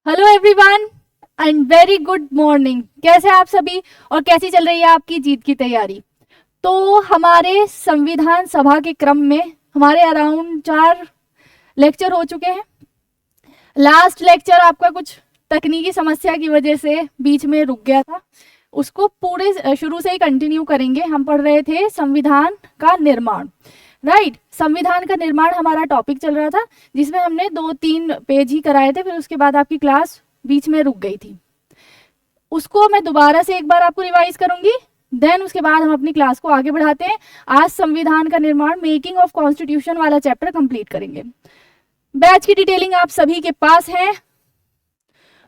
Hello everyone and very good morning. कैसे हैं आप सभी और कैसी चल रही है आपकी जीत की तैयारी? तो हमारे संविधान सभा के क्रम में हमारे अराउंड 4 लेक्चर हो चुके हैं। लास्ट लेक्चर आपका कुछ तकनीकी समस्या की वजह से बीच में रुक गया था, उसको पूरे शुरू से ही कंटिन्यू करेंगे। हम पढ़ रहे थे संविधान का निर्माण, राइट। संविधान का निर्माण हमारा टॉपिक चल रहा था, जिसमें हमने 2-3 पेज ही कराए थे, फिर उसके बाद आपकी क्लास बीच में रुक गई थी। उसको मैं दोबारा से एक बार आपको रिवाइज करूंगी, देन उसके बाद हम अपनी क्लास को आगे बढ़ाते हैं। आज संविधान का निर्माण, मेकिंग ऑफ कॉन्स्टिट्यूशन वाला चैप्टर कंप्लीट करेंगे। बैच की डिटेलिंग आप सभी के पास है,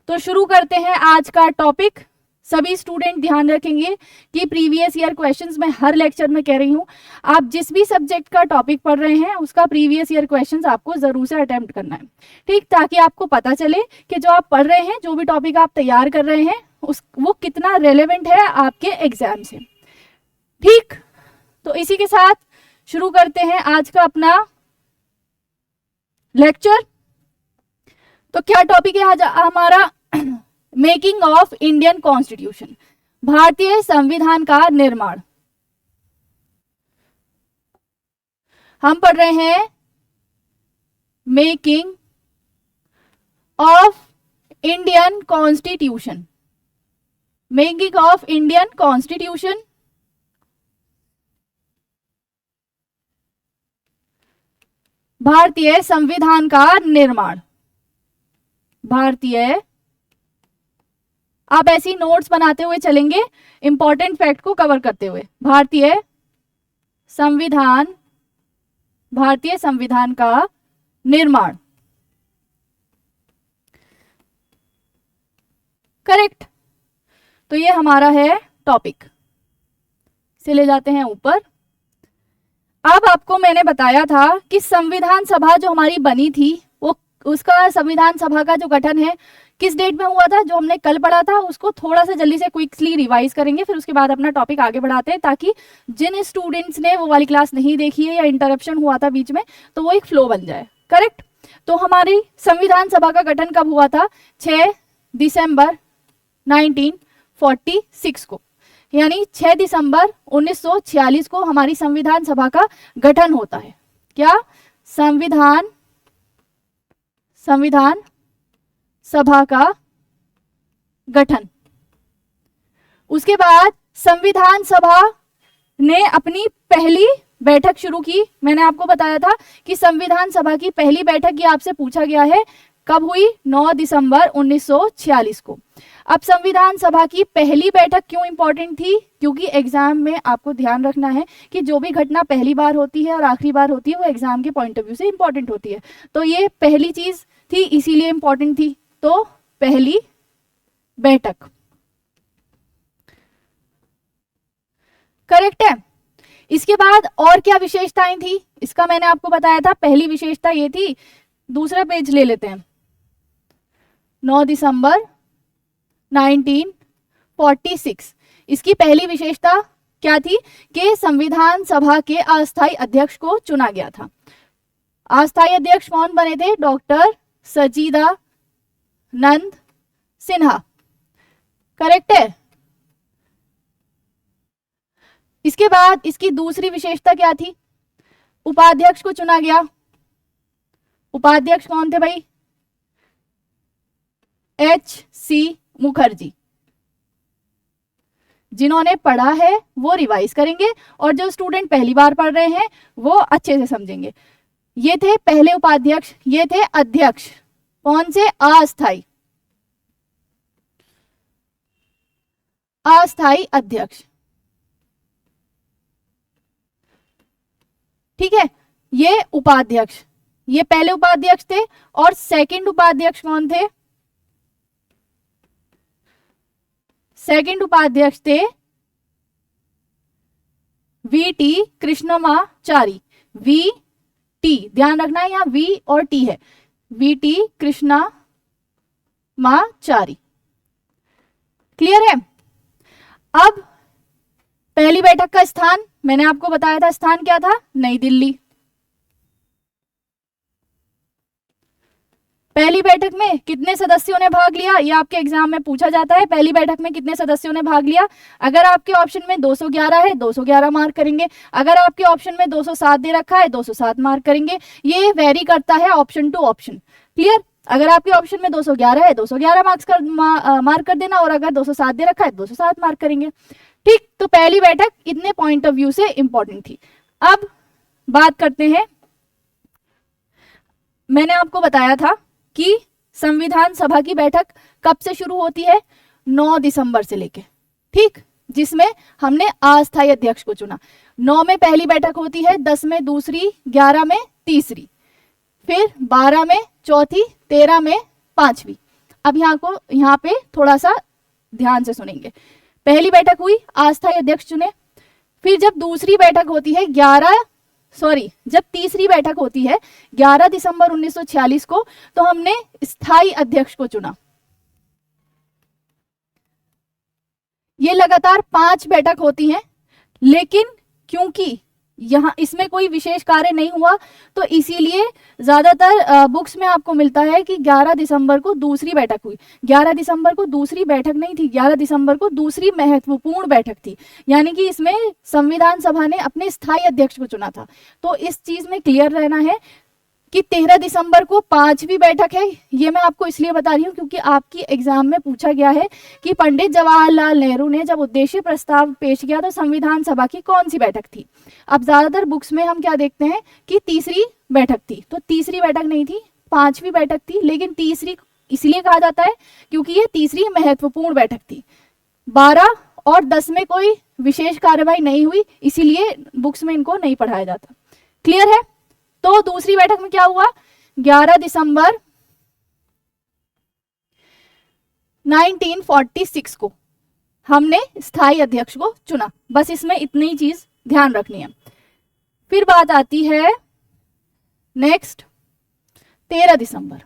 तो शुरू करते हैं आज का टॉपिक। सभी स्टूडेंट ध्यान रखेंगे कि प्रीवियस ईयर क्वेश्चंस मैं हर लेक्चर में कह रही हूँ, आप जिस भी सब्जेक्ट का टॉपिक पढ़ रहे हैं उसका प्रीवियस ईयर क्वेश्चंस आपको जरूर से अटेम्प्ट करना है, ठीक, ताकि आपको पता चले कि जो आप पढ़ रहे हैं, जो भी टॉपिक आप तैयार कर रहे हैं, वो कितना रेलेवेंट है आपके एग्जाम से, ठीक। तो इसी के साथ शुरू करते हैं आज का अपना लेक्चर। तो क्या टॉपिक है आज हमारा? मेकिंग ऑफ इंडियन कॉन्स्टिट्यूशन, भारतीय संविधान का निर्माण। हम पढ़ रहे हैं making of Indian constitution, making of Indian constitution. भारतीय संविधान का निर्माण, भारतीय, आप ऐसी नोट्स बनाते हुए चलेंगे इंपॉर्टेंट फैक्ट को कवर करते हुए। भारतीय संविधान, भारतीय संविधान का निर्माण, करेक्ट। तो ये हमारा है टॉपिक, से ले जाते हैं ऊपर। अब आपको मैंने बताया था कि संविधान सभा जो हमारी बनी थी, वो उसका संविधान सभा का जो गठन है किस डेट में हुआ था, जो हमने कल पढ़ा था, उसको थोड़ा सा जल्दी से क्विकली रिवाइज करेंगे, फिर उसके बाद अपना टॉपिक आगे बढ़ाते हैं, ताकि जिन स्टूडेंट्स ने वो वाली क्लास नहीं देखी है या इंटरप्शन हुआ था बीच में, तो वो एक फ्लो बन जाए, करेक्ट। तो हमारी संविधान सभा का गठन कब हुआ था? 6 दिसंबर 1946 को, यानी 6 दिसंबर 1946 को हमारी संविधान सभा का गठन होता है। क्या? संविधान सभा का गठन। उसके बाद संविधान सभा ने अपनी पहली बैठक शुरू की। मैंने आपको बताया था कि संविधान सभा की पहली बैठक ये आपसे पूछा गया है, कब हुई? 9 दिसंबर 1946 को। अब संविधान सभा की पहली बैठक क्यों इंपॉर्टेंट थी? क्योंकि एग्जाम में आपको ध्यान रखना है कि जो भी घटना पहली बार होती है और आखिरी बार होती है, वो एग्जाम के पॉइंट ऑफ व्यू से इंपॉर्टेंट होती है। तो ये पहली चीज थी, इसीलिए इंपॉर्टेंट थी। तो पहली बैठक, करेक्ट है। इसके बाद और क्या विशेषताएं थी, इसका मैंने आपको बताया था। पहली विशेषता ये थी, दूसरा पेज ले लेते हैं, 9 दिसंबर 1946। इसकी पहली विशेषता क्या थी कि संविधान सभा के अस्थायी अध्यक्ष को चुना गया था। अस्थायी अध्यक्ष कौन बने थे? डॉक्टर सच्चिदानंद सिन्हा, करेक्ट है। इसके बाद इसकी दूसरी विशेषता क्या थी? उपाध्यक्ष को चुना गया। उपाध्यक्ष कौन थे भाई? H.C. मुखर्जी। जिन्होंने पढ़ा है वो रिवाइज करेंगे, और जो स्टूडेंट पहली बार पढ़ रहे हैं वो अच्छे से समझेंगे। ये थे पहले उपाध्यक्ष, ये थे अध्यक्ष। कौन से? अस्थायी अध्यक्ष, ठीक है। ये उपाध्यक्ष, ये पहले उपाध्यक्ष थे। और सेकंड उपाध्यक्ष कौन थे? सेकंड उपाध्यक्ष थे V.T. कृष्णमाचारी। V.T. ध्यान रखना है, यहां V और T है। V.T. कृष्णमाचारी, क्लियर है। अब पहली बैठक का स्थान मैंने आपको बताया था, स्थान क्या था? नई दिल्ली। पहली बैठक में कितने सदस्यों ने भाग लिया, ये आपके एग्जाम में पूछा जाता है, पहली बैठक में कितने सदस्यों ने भाग लिया। अगर आपके ऑप्शन में 211 है 211 मार्क करेंगे, अगर आपके ऑप्शन में 207 दे रखा है 207 मार्क करेंगे। ये वेरी करता है ऑप्शन टू ऑप्शन। क्लियर? अगर आपके ऑप्शन में 211 है 211 मार्क कर देना, और अगर 207 दे रखा है 207 मार्क करेंगे। ठीक, तो पहली बैठक इतने पॉइंट ऑफ व्यू से इंपॉर्टेंट थी। अब बात करते हैं, मैंने आपको बताया था कि संविधान सभा की बैठक कब से शुरू होती है, 9 दिसंबर से लेके, ठीक, जिसमें हमने अस्थायी अध्यक्ष को चुना। 9 में पहली बैठक होती है, 10 में दूसरी, 11 में तीसरी, फिर 12 में चौथी, 13 में पांचवी। अब यहाँ पे थोड़ा सा ध्यान से सुनेंगे। पहली बैठक हुई, अस्थायी अध्यक्ष चुने, फिर जब दूसरी बैठक होती है जब तीसरी बैठक होती है 11 दिसंबर 1946 को, तो हमने स्थायी अध्यक्ष को चुना। ये लगातार 5 बैठक होती हैं, लेकिन क्योंकि यहाँ इसमें कोई विशेष कार्य नहीं हुआ, तो इसीलिए ज्यादातर बुक्स में आपको मिलता है कि 11 दिसंबर को दूसरी बैठक हुई। 11 दिसंबर को दूसरी बैठक नहीं थी, 11 दिसंबर को दूसरी महत्वपूर्ण बैठक थी, यानी कि इसमें संविधान सभा ने अपने स्थायी अध्यक्ष को चुना था। तो इस चीज में क्लियर रहना है कि 13 दिसंबर को 5वीं बैठक है। ये मैं आपको इसलिए बता रही हूँ क्योंकि आपकी एग्जाम में पूछा गया है कि पंडित जवाहरलाल नेहरू ने जब उद्देश्य प्रस्ताव पेश किया तो संविधान सभा की कौन सी बैठक थी। अब ज्यादातर बुक्स में हम क्या देखते हैं कि तीसरी बैठक थी, तो तीसरी बैठक नहीं थी, 5वीं बैठक थी, लेकिन तीसरी इसलिए कहा जाता है क्योंकि ये तीसरी महत्वपूर्ण बैठक थी। 12 और 10 में कोई विशेष कार्यवाही नहीं हुई, इसीलिए बुक्स में इनको नहीं पढ़ाया जाता। क्लियर है? तो दूसरी बैठक में क्या हुआ, 11 दिसंबर 1946 को हमने स्थायी अध्यक्ष को चुना। बस इसमें इतनी ही चीज ध्यान रखनी है। फिर बात आती है नेक्स्ट 13 दिसंबर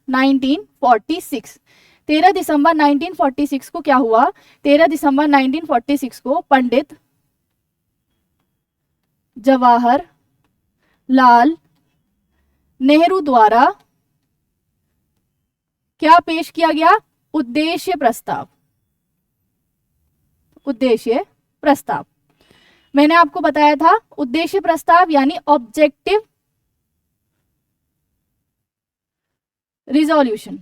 1946। 13 दिसंबर 1946 को क्या हुआ, 13 दिसंबर 1946 को पंडित जवाहरलाल नेहरू द्वारा क्या पेश किया गया, उद्देश्य प्रस्ताव। उद्देश्य प्रस्ताव मैंने आपको बताया था, उद्देश्य प्रस्ताव यानी ऑब्जेक्टिव रिजोल्यूशन।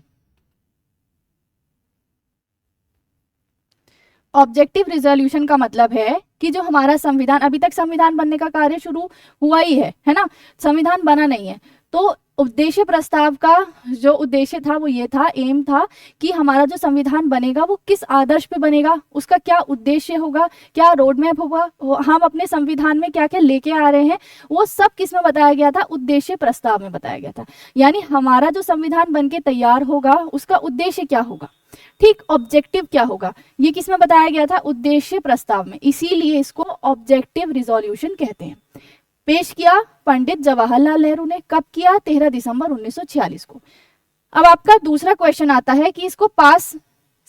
ऑब्जेक्टिव रिजोल्यूशन का मतलब है कि जो हमारा संविधान, अभी तक संविधान बनने का कार्य शुरू हुआ ही है ना, संविधान बना नहीं है, तो उद्देश्य प्रस्ताव का जो उद्देश्य था वो ये था, एम था कि हमारा जो संविधान बनेगा वो किस आदर्श पे बनेगा, उसका क्या उद्देश्य होगा, क्या रोड मैप होगा, हम अपने संविधान में क्या क्या लेके आ रहे हैं, वो सब किस में बताया गया था, उद्देश्य प्रस्ताव में बताया गया था। यानी हमारा जो संविधान बनके तैयार होगा उसका उद्देश्य क्या होगा, ठीक, ऑब्जेक्टिव क्या होगा, ये किस में बताया गया था, उद्देश्य प्रस्ताव में। इसीलिए इसको ऑब्जेक्टिव रिजोल्यूशन कहते हैं। पेश किया पंडित जवाहरलाल नेहरू ने, कब किया, 13 दिसंबर 1946 को। अब आपका दूसरा क्वेश्चन आता है कि इसको पास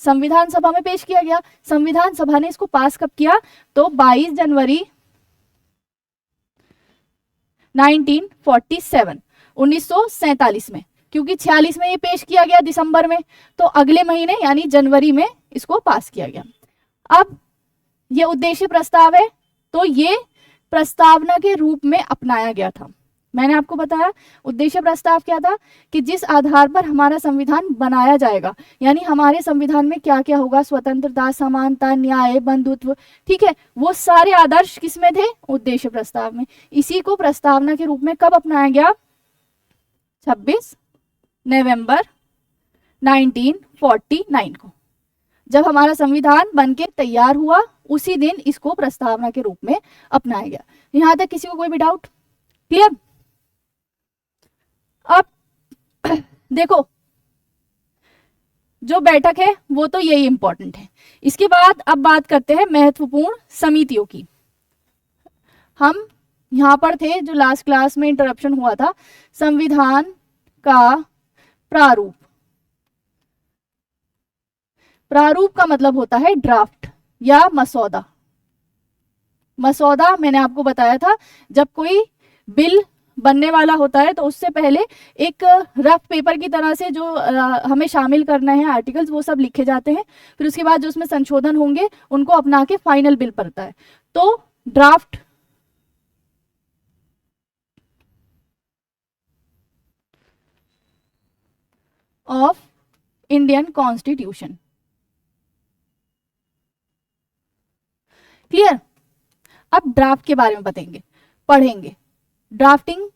संविधान सभा में पेश किया गया, संविधान सभा ने इसको पास कब किया, तो 22 जनवरी 1947 में, क्योंकि 46 में ये पेश किया गया दिसंबर में, तो अगले महीने यानी जनवरी में इसको पास किया गया। अब ये उद्देश्य प्रस्ताव है, तो ये प्रस्तावना के रूप में अपनाया गया था। मैंने आपको बताया उद्देश्य प्रस्ताव क्या था कि जिस आधार पर हमारा संविधान बनाया जाएगा, यानी हमारे संविधान में क्या क्या होगा, स्वतंत्रता, समानता, न्याय, बंधुत्व, ठीक है, वो सारे आदर्श किसमें थे, उद्देश्य प्रस्ताव में। इसी को प्रस्तावना के रूप में कब अपनाया गया, 26 नवंबर 1949 को, जब हमारा संविधान बनके तैयार हुआ उसी दिन इसको प्रस्तावना के रूप में अपनाया गया। यहां तक किसी को कोई भी डाउट? क्लियर? अब देखो जो बैठक है वो तो यही इंपॉर्टेंट है। इसके बाद अब बात करते हैं महत्वपूर्ण समितियों की। हम यहां पर थे जो लास्ट क्लास में इंटरप्शन हुआ था, संविधान का प्रारूप। प्रारूप का मतलब होता है ड्राफ्ट या मसौदा। मसौदा मैंने आपको बताया था, जब कोई बिल बनने वाला होता है तो उससे पहले एक रफ पेपर की तरह से जो हमें शामिल करना है आर्टिकल्स वो सब लिखे जाते हैं, फिर उसके बाद जो उसमें संशोधन होंगे उनको अपना के फाइनल बिल बनता है। तो draft of Indian constitution. Clear? अब ड्राफ्ट के बारे में बताएंगे, पढ़ेंगे। ड्राफ्टिंग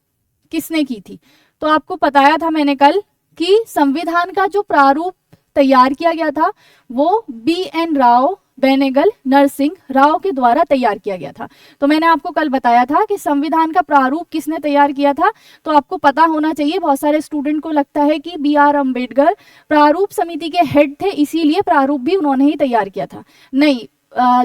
किसने की थी? तो आपको बताया था मैंने कल कि संविधान का जो प्रारूप तैयार किया गया था वो B.N. राव, बेनेगल, नरसिंह राव के द्वारा तैयार किया गया था। तो मैंने आपको कल बताया था कि संविधान का प्रारूप किसने तैयार किया था, तो आपको पता होना चाहिए। बहुत सारे स्टूडेंट को लगता है कि B.R. अम्बेडकर प्रारूप समिति के हेड थे, इसीलिए प्रारूप भी उन्होंने ही तैयार किया था। नहीं,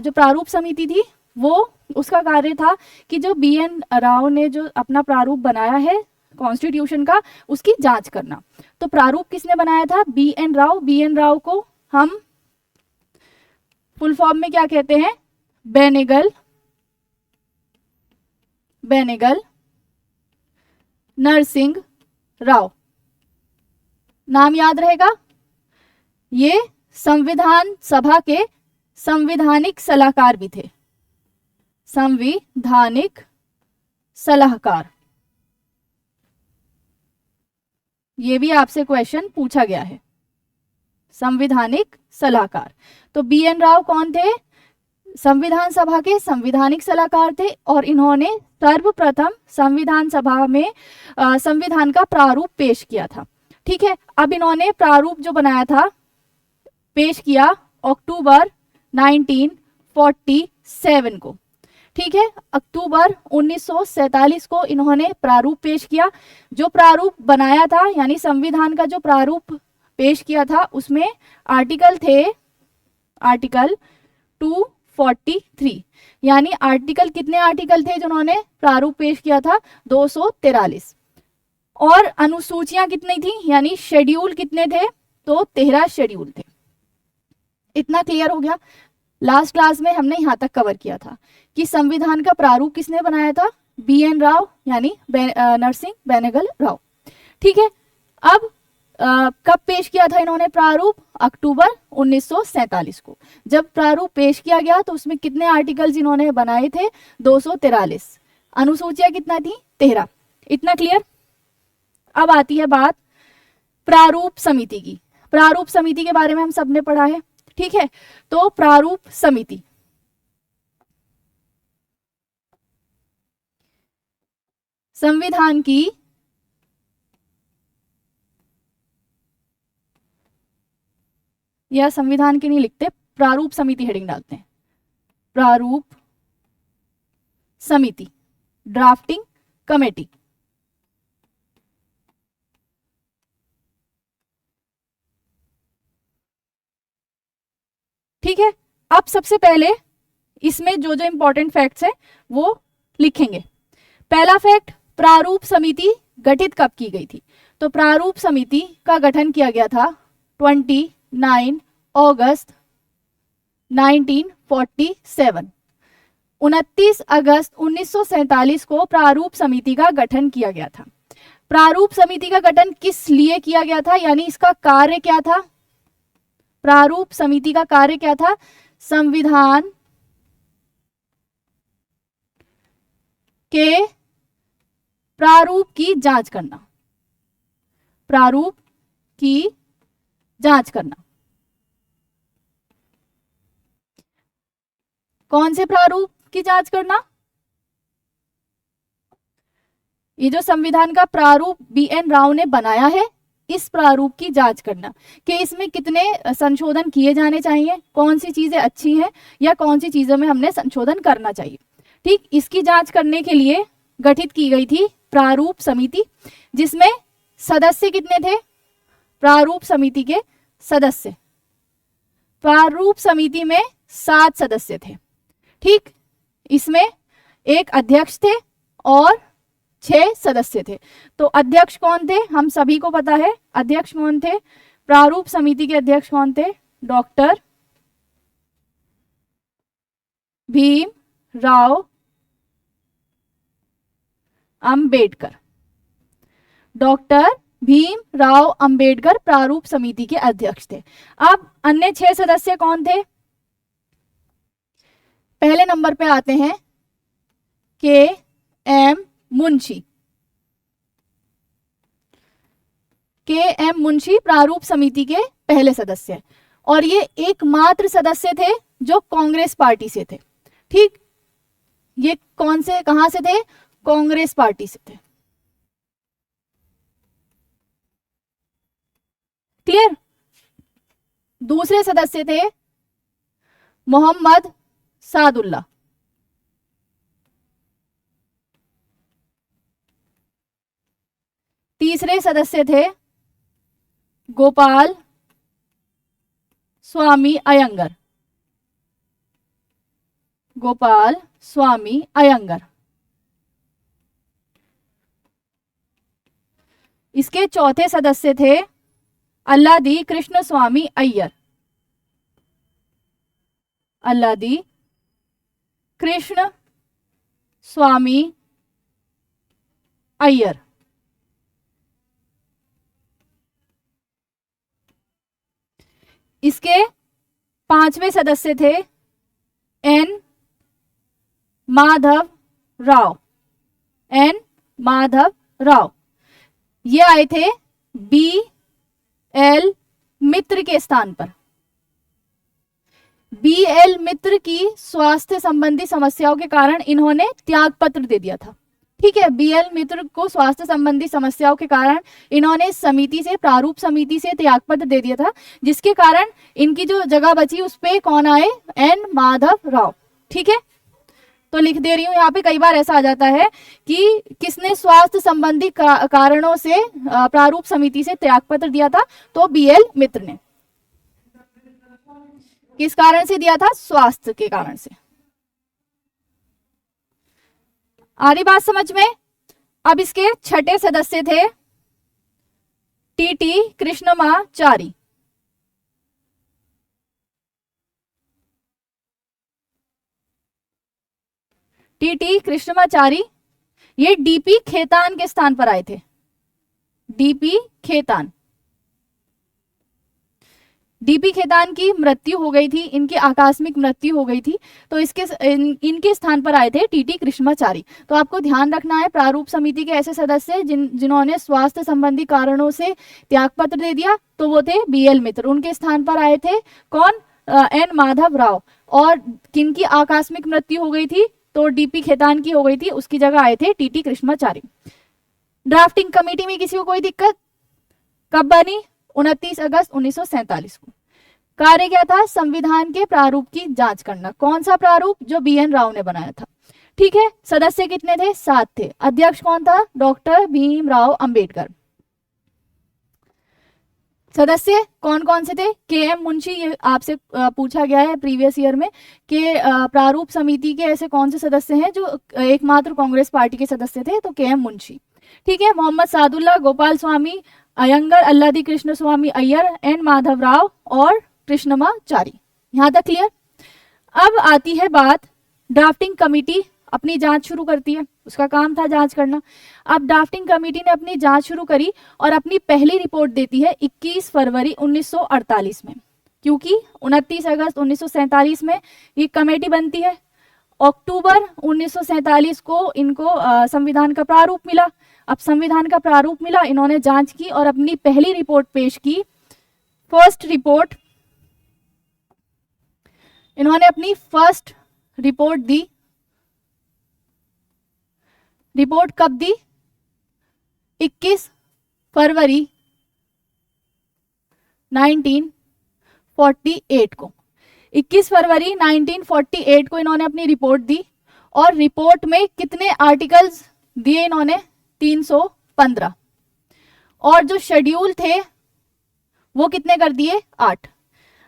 जो प्रारूप समिति थी वो उसका कार्य था कि जो B.N. राव ने जो अपना प्रारूप बनाया है कॉन्स्टिट्यूशन का, उसकी जांच करना। तो प्रारूप किसने बनाया था? B.N. राव। B.N. राव को हम फुल फॉर्म में क्या कहते हैं? बेनेगल, नरसिंह राव। नाम याद रहेगा। ये संविधान सभा के संवैधानिक सलाहकार भी थे, संवैधानिक सलाहकार। ये भी आपसे क्वेश्चन पूछा गया है, संवैधानिक सलाहकार। तो B.N. राव कौन थे? संविधान सभा के संवैधानिक सलाहकार थे और इन्होंने सर्वप्रथम संविधान सभा में संविधान का प्रारूप पेश किया था। ठीक है, अब इन्होंने प्रारूप जो बनाया था पेश किया अक्टूबर 1947 को। ठीक है, अक्टूबर 1947 को इन्होंने प्रारूप पेश किया। जो प्रारूप बनाया था यानी संविधान का जो प्रारूप पेश किया था उसमें आर्टिकल थे आर्टिकल 243, यानी आर्टिकल, कितने आर्टिकल थे जो उन्होंने प्रारूप पेश किया था? 243। और अनुसूचियां कितनी थी यानी शेड्यूल कितने थे? तो 13 शेड्यूल थे। इतना क्लियर हो गया। लास्ट क्लास में हमने यहां तक कवर किया था कि संविधान का प्रारूप किसने बनाया था? B.N. राव यानी नरसिंह बेनेगल राव। ठीक है, अब कब पेश किया था इन्होंने प्रारूप? अक्टूबर 1947 को। जब प्रारूप पेश किया गया तो उसमें कितने आर्टिकल्स इन्होंने बनाए थे? 243। अनुसूचियां कितना थी? 13। इतना क्लियर? अब आती है बात प्रारूप समिति की। प्रारूप समिति के बारे में हम सबने पढ़ा है। ठीक है, तो प्रारूप समिति संविधान की या संविधान की नहीं लिखते, प्रारूप समिति हेडिंग डालते हैं। प्रारूप समिति, ड्राफ्टिंग कमेटी। ठीक है, अब सबसे पहले इसमें जो जो इंपॉर्टेंट फैक्ट्स है वो लिखेंगे। पहला फैक्ट, प्रारूप समिति गठित कब की गई थी? तो प्रारूप समिति का गठन किया गया था 29 अगस्त 1947। 29 अगस्त 1947 को प्रारूप समिति का गठन किया गया था। प्रारूप समिति का गठन किस लिए किया गया था यानी इसका कार्य क्या था? प्रारूप समिति का कार्य क्या था? संविधान के प्रारूप की जांच करना। प्रारूप की जांच करना। कौन से प्रारूप की जांच करना? ये जो संविधान का प्रारूप B.N. राव ने बनाया है, इस प्रारूप की जांच करना कि इसमें कितने संशोधन किए जाने चाहिए, कौन सी चीजें अच्छी हैं या कौन सी चीजों में हमने संशोधन करना चाहिए। ठीक, इसकी जांच करने के लिए गठित की गई थी प्रारूप समिति, जिसमें सदस्य कितने थे? प्रारूप समिति के सदस्य, प्रारूप समिति में 7 सदस्य थे। ठीक, इसमें एक अध्यक्ष थे और 6 सदस्य थे। तो अध्यक्ष कौन थे? हम सभी को पता है अध्यक्ष कौन थे। प्रारूप समिति के अध्यक्ष कौन थे? डॉक्टर भीम राव अंबेडकर। डॉक्टर भीमराव अंबेडकर प्रारूप समिति के अध्यक्ष थे। अब अन्य 6 सदस्य कौन थे? पहले नंबर पे आते हैं के एम मुंशी। के एम मुंशी प्रारूप समिति के पहले सदस्य, और ये एकमात्र सदस्य थे जो कांग्रेस पार्टी से थे। ठीक, ये कौन से, कहां से थे? कांग्रेस पार्टी से थे। क्लियर? दूसरे सदस्य थे मोहम्मद सादुल्ला। तीसरे सदस्य थे गोपाल स्वामी अयंगर। गोपाल स्वामी अयंगर। इसके चौथे सदस्य थे अल्लादी कृष्ण स्वामी अय्यर। अल्लादी कृष्ण स्वामी अय्यर। इसके पांचवें सदस्य थे एन माधव राव। एन माधव राव ये आए थे बी एल मित्र के स्थान पर। बी एल मित्र की स्वास्थ्य संबंधी समस्याओं के कारण इन्होंने त्याग पत्र दे दिया था। ठीक है, बी एल मित्र को स्वास्थ्य संबंधी समस्याओं के कारण इन्होंने समिति से, प्रारूप समिति से त्याग पत्र दे दिया था, जिसके कारण इनकी जो जगह बची उस पे कौन आए? एन माधव राव। ठीक है, तो लिख दे रही हूं यहाँ पे। कई बार ऐसा आ जाता है कि किसने स्वास्थ्य संबंधी कारणों से प्रारूप समिति से त्याग पत्र दिया था, तो बी एल मित्र ने। किस कारण से दिया था? स्वास्थ्य के कारण से। आ रही बात समझ में? अब इसके छठे सदस्य थे टीटी कृष्णमाचारी। टीटी कृष्णमाचारी ये डीपी खेतान के स्थान पर आए थे। डीपी खेतान। डीपी खेतान की मृत्यु हो गई थी, इनकी आकस्मिक मृत्यु हो गई थी, तो इनके स्थान पर आए थे टीटी कृष्णमाचारी। तो आपको ध्यान रखना है, प्रारूप समिति के ऐसे सदस्य जिन्होंने स्वास्थ्य संबंधी कारणों से त्यागपत्र दे दिया, तो वो थे बी एल मित्र। उनके स्थान पर आए थे कौन? एन माधव राव। और किनकी आकस्मिक मृत्यु हो गई थी? तो डीपी खेतान की हो गई थी, उसकी जगह आए थे टीटी कृष्णमाचारी। ड्राफ्टिंग कमेटी में किसी को कोई दिक्कत? कब बनी? 29 अगस्त 1947 को। कार्य क्या था? संविधान के प्रारूप की जांच करना। कौन सा प्रारूप? जो बी एन राव ने बनाया था। ठीक है, सदस्य कितने थे? 7 थे। अध्यक्ष कौन था? डॉक्टर भीमराव अंबेडकर। सदस्य कौन कौन से थे? के एम मुंशी, ये आपसे पूछा गया है प्रीवियस ईयर में कि प्रारूप समिति के ऐसे कौन से सदस्य हैं जो एकमात्र कांग्रेस पार्टी के सदस्य थे, तो के एम मुंशी। ठीक है, मोहम्मद सादुल्ला, गोपाल स्वामी अयंगर, अल्लादी कृष्ण स्वामी अय्यर, एन माधव राव और कृष्णमाचारी। यहां तक क्लियर? अब आती है बात, ड्राफ्टिंग कमेटी अपनी जांच शुरू करती है, उसका काम था जांच करना। अब ड्राफ्टिंग कमेटी ने अपनी जांच शुरू करी और अपनी पहली रिपोर्ट देती है 21 फरवरी 1948 में, क्योंकि 29 अगस्त 1947 में ये कमेटी बनती है। अक्टूबर 1947 को इनको संविधान का प्रारूप मिला। अब संविधान का प्रारूप मिला, इन्होंने जांच की और अपनी पहली रिपोर्ट पेश की। फर्स्ट रिपोर्ट, इन्होंने अपनी फर्स्ट रिपोर्ट दी। रिपोर्ट कब दी? 21 फरवरी 1948 को। 21 फरवरी 1948 को इन्होंने अपनी रिपोर्ट दी और रिपोर्ट में कितने आर्टिकल्स दिए इन्होंने? 315। और जो शेड्यूल थे वो कितने कर दिए? 8।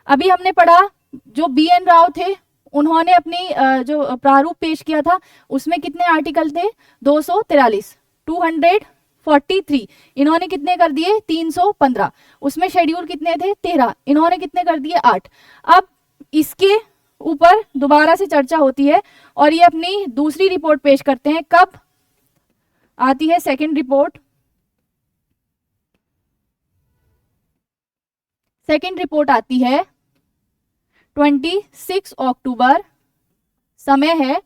अभी हमने पढ़ा जो बी एन राव थे उन्होंने अपनी जो प्रारूप पेश किया था उसमें कितने आर्टिकल थे? 243, 243। इन्होंने कितने कर दिए? 315। उसमें शेड्यूल कितने थे? 13। इन्होंने कितने कर दिए? 8। अब इसके ऊपर दोबारा से चर्चा होती है और ये अपनी दूसरी रिपोर्ट पेश करते हैं। कब आती है सेकंड रिपोर्ट? सेकंड रिपोर्ट आती है 26 अक्टूबर, समय है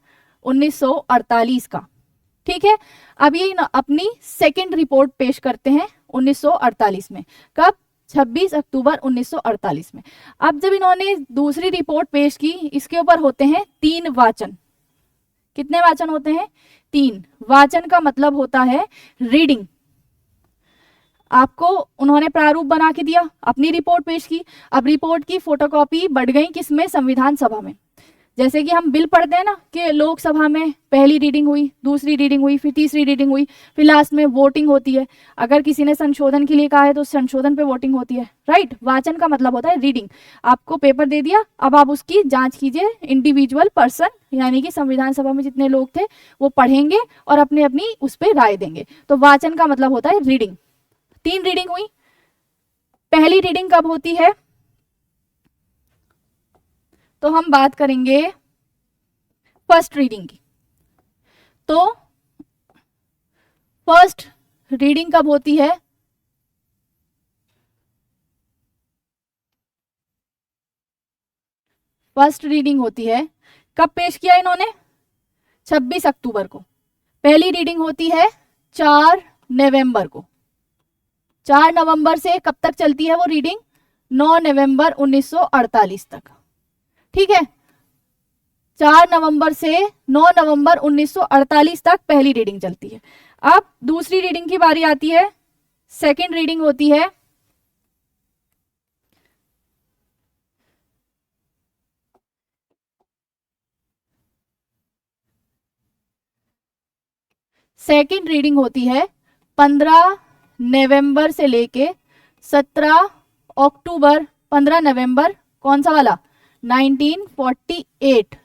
1948 का। ठीक है, अब ये अपनी सेकंड रिपोर्ट पेश करते हैं 1948 में। कब? 26 अक्टूबर 1948 में। अब जब इन्होंने दूसरी रिपोर्ट पेश की, इसके ऊपर होते हैं 3 वाचन। कितने वाचन होते हैं? 3। वाचन का मतलब होता है रीडिंग। आपको उन्होंने प्रारूप बना के दिया, अपनी रिपोर्ट पेश की, अब रिपोर्ट की फोटोकॉपी बढ़ गई किसमें? संविधान सभा में। जैसे कि हम बिल पढ़ते हैं ना कि लोकसभा में पहली रीडिंग हुई, दूसरी रीडिंग हुई, फिर तीसरी रीडिंग हुई, फिर लास्ट में वोटिंग होती है। अगर किसी ने संशोधन के लिए कहा है तो संशोधन पे वोटिंग होती है, राइट। वाचन का मतलब होता है रीडिंग। आपको पेपर दे दिया, अब आप उसकी जांच कीजिए। इंडिविजुअल पर्सन यानी कि संविधान सभा में जितने लोग थे वो पढ़ेंगे और अपनी अपनी उस पर राय देंगे। तो वाचन का मतलब होता है रीडिंग। 3 रीडिंग हुई। पहली रीडिंग कब होती है? तो हम बात करेंगे फर्स्ट रीडिंग की। तो फर्स्ट रीडिंग कब होती है? फर्स्ट रीडिंग होती है, कब पेश किया इन्होंने? 26 अक्टूबर को। पहली रीडिंग होती है 4 नवंबर को। 4 नवंबर से कब तक चलती है वो रीडिंग? 9 नवंबर 1948 तक। ठीक है, 4 नवंबर से 9 नवंबर 1948 तक पहली रीडिंग चलती है। अब दूसरी रीडिंग की बारी आती है। सेकंड रीडिंग होती है सेकंड रीडिंग होती है 15 नवंबर से लेके 17 अक्टूबर। 15 नवंबर कौन सा वाला? 1948।